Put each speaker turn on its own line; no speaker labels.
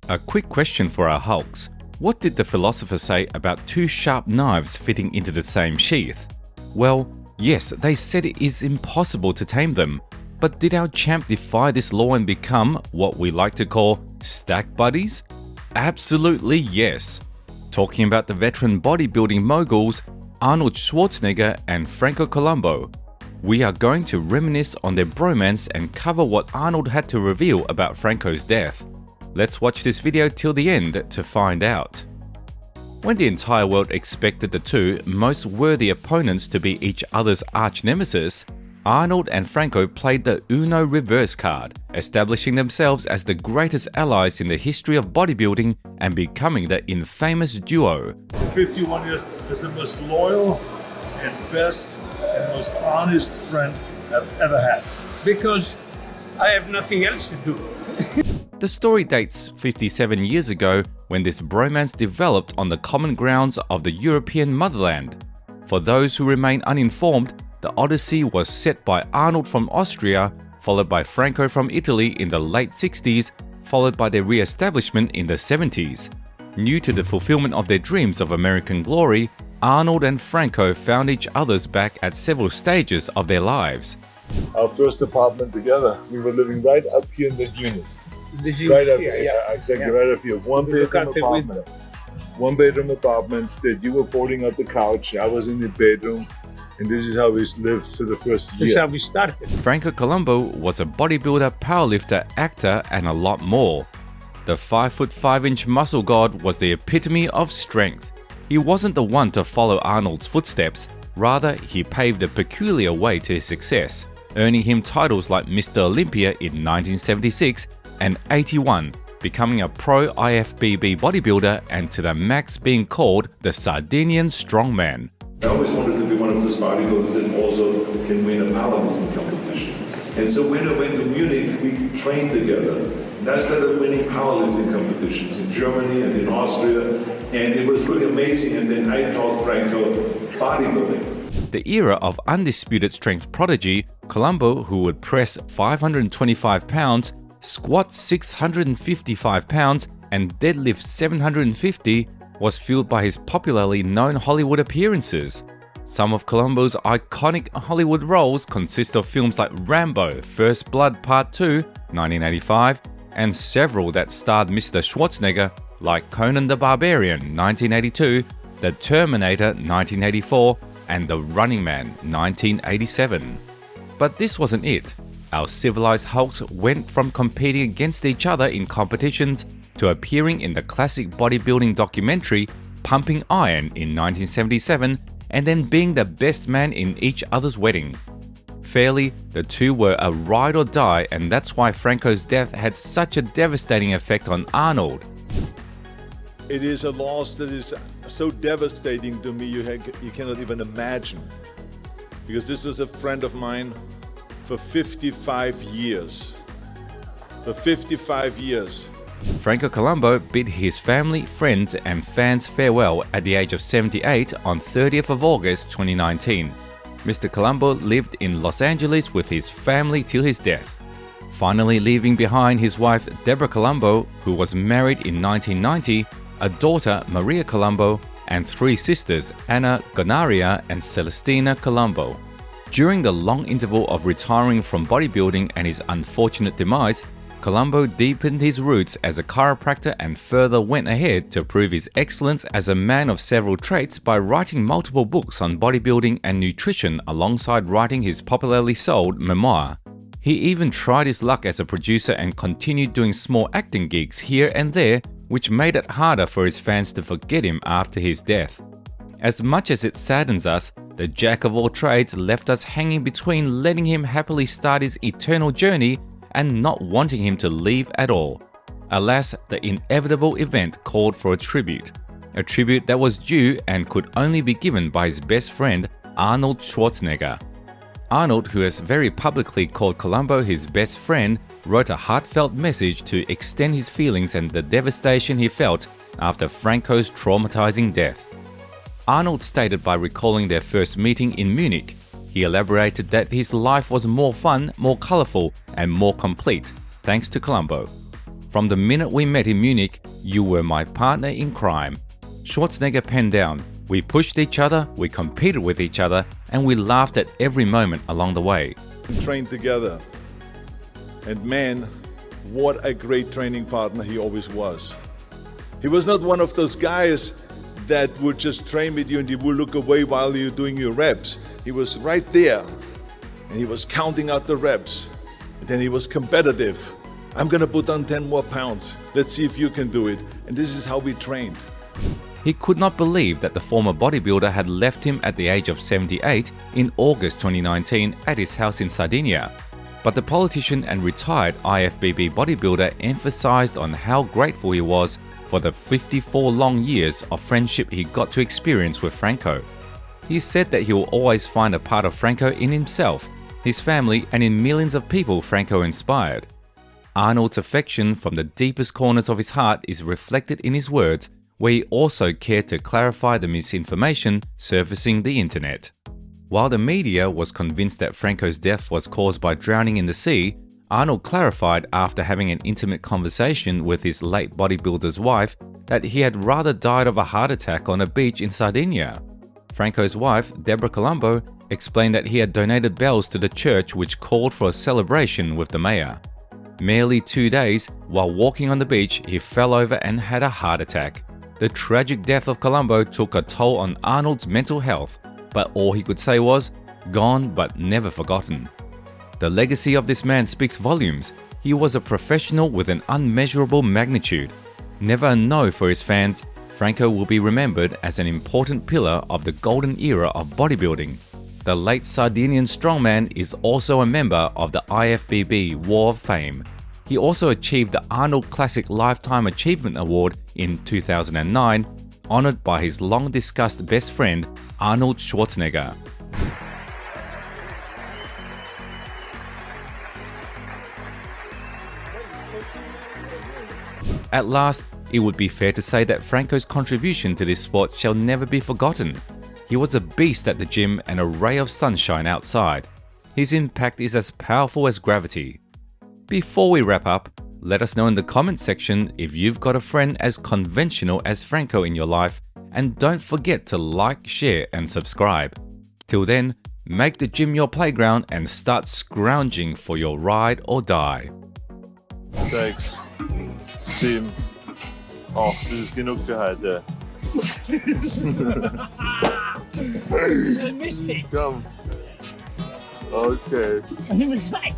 A quick question for our hulks. What did the philosopher say about two sharp knives fitting into the same sheath? Well, yes, they said it is impossible to tame them. But did our champ defy this law and become what we like to call stack buddies? Absolutely yes. Talking about the veteran bodybuilding moguls, Arnold Schwarzenegger and Franco Columbu. We are going to reminisce on their bromance and cover what Arnold had to reveal about Franco's death. Let's watch this video till the end to find out. When the entire world expected the two most worthy opponents to be each other's arch nemesis, Arnold and Franco played the Uno reverse card, establishing themselves as the greatest allies in the history of bodybuilding and becoming the infamous duo.
51 years is the most loyal and best and most honest friend I've ever had.
Because I have nothing else to do.
The story dates 57 years ago when this bromance developed on the common grounds of the European motherland. For those who remain uninformed, the Odyssey was set by Arnold from Austria, followed by Franco from Italy in the late 60s, followed by their re-establishment in the 70s. New to the fulfillment of their dreams of American glory, Arnold and Franco found each other's back at several stages of their lives.
Our first apartment together, we were living right up here in that unit. Right up here, exactly right up here. One bedroom apartment that you were folding up the couch, I was in the bedroom, and this is how we lived for the first year.
This is how we started.
Franco Columbu was a bodybuilder, powerlifter, actor, and a lot more. The 5'5" muscle god was the epitome of strength. He wasn't the one to follow Arnold's footsteps, rather he paved a peculiar way to his success, earning him titles like Mr. Olympia in 1976 and 81, becoming a pro IFBB bodybuilder and to the max being called the Sardinian strongman.
I always wanted to be one of those bodybuilders that also can win a powerlifting competition. And so when I went to Munich, we trained together. And I started winning powerlifting competitions in Germany and in Austria, and it was really amazing. And then I taught Franco bodybuilding.
The era of undisputed strength prodigy, Columbu, who would press 525 pounds, squat 655 pounds, and deadlift 750, was fueled by his popularly known Hollywood appearances. Some of Columbu's iconic Hollywood roles consist of films like Rambo: First Blood Part 2, 1985, and several that starred Mr. Schwarzenegger, like Conan the Barbarian, 1982, The Terminator, 1984, and The Running Man, 1987. But this wasn't it. Our civilized hulks went from competing against each other in competitions to appearing in the classic bodybuilding documentary Pumping Iron in 1977 and then being the best man in each other's wedding. Fairly, the two were a ride or die, and that's why Franco's death had such a devastating effect on Arnold.
It is a loss that is so devastating to me you cannot even imagine. Because this was a friend of mine for 55 years. For 55 years.
Franco Columbu bid his family, friends and fans farewell at the age of 78 on 30th of August 2019. Mr. Columbu lived in Los Angeles with his family till his death, finally leaving behind his wife Deborah Columbu, who was married in 1990, a daughter Maria Columbu, and three sisters Anna, Gonaria and Celestina Columbu. During the long interval of retiring from bodybuilding and his unfortunate demise, Columbu deepened his roots as a chiropractor and further went ahead to prove his excellence as a man of several traits by writing multiple books on bodybuilding and nutrition alongside writing his popularly sold memoir. He even tried his luck as a producer and continued doing small acting gigs here and there, which made it harder for his fans to forget him after his death. As much as it saddens us, the jack of all trades left us hanging between letting him happily start his eternal journey and not wanting him to leave at all. Alas, the inevitable event called for a tribute that was due and could only be given by his best friend, Arnold Schwarzenegger. Arnold, who has very publicly called Columbu his best friend, wrote a heartfelt message to extend his feelings and the devastation he felt after Franco's traumatizing death. Arnold stated by recalling their first meeting in Munich. He elaborated that his life was more fun, more colorful, and more complete, thanks to Columbu. "From the minute we met in Munich, you were my partner in crime." Schwarzenegger penned down, "We pushed each other, we competed with each other, and we laughed at every moment along the way."
Trained together. And man, what a great training partner he always was. He was not one of those guys that would just train with you and he would look away while you're doing your reps. He was right there and he was counting out the reps. And then he was competitive. "I'm gonna put on 10 more pounds. Let's see if you can do it." And this is how we trained.
He could not believe that the former bodybuilder had left him at the age of 78 in August 2019 at his house in Sardinia. But the politician and retired IFBB bodybuilder emphasized on how grateful he was for the 54 long years of friendship he got to experience with Franco. He said that he will always find a part of Franco in himself, his family, and in millions of people Franco inspired. Arnold's affection from the deepest corners of his heart is reflected in his words, where he also cared to clarify the misinformation surfacing the internet. While the media was convinced that Franco's death was caused by drowning in the sea, Arnold clarified after having an intimate conversation with his late bodybuilder's wife that he had rather died of a heart attack on a beach in Sardinia. Franco's wife, Deborah Colombo, explained that he had donated bells to the church which called for a celebration with the mayor. Merely 2 days, while walking on the beach, he fell over and had a heart attack. The tragic death of Colombo took a toll on Arnold's mental health, but all he could say was, "Gone but never forgotten." The legacy of this man speaks volumes. He was a professional with an unmeasurable magnitude. Never a no for his fans, Franco will be remembered as an important pillar of the golden era of bodybuilding. The late Sardinian strongman is also a member of the IFBB Wall of Fame. He also achieved the Arnold Classic Lifetime Achievement Award in 2009, honored by his long-discussed best friend, Arnold Schwarzenegger. At last, it would be fair to say that Franco's contribution to this sport shall never be forgotten. He was a beast at the gym and a ray of sunshine outside. His impact is as powerful as gravity. Before we wrap up, let us know in the comment section if you've got a friend as conventional as Franco in your life, and don't forget to like, share and subscribe. Till then, make the gym your playground and start scrounging for your ride or die.
6, 7, 8, das ist genug für heute. Komm. Okay.
Ich nehme es weg.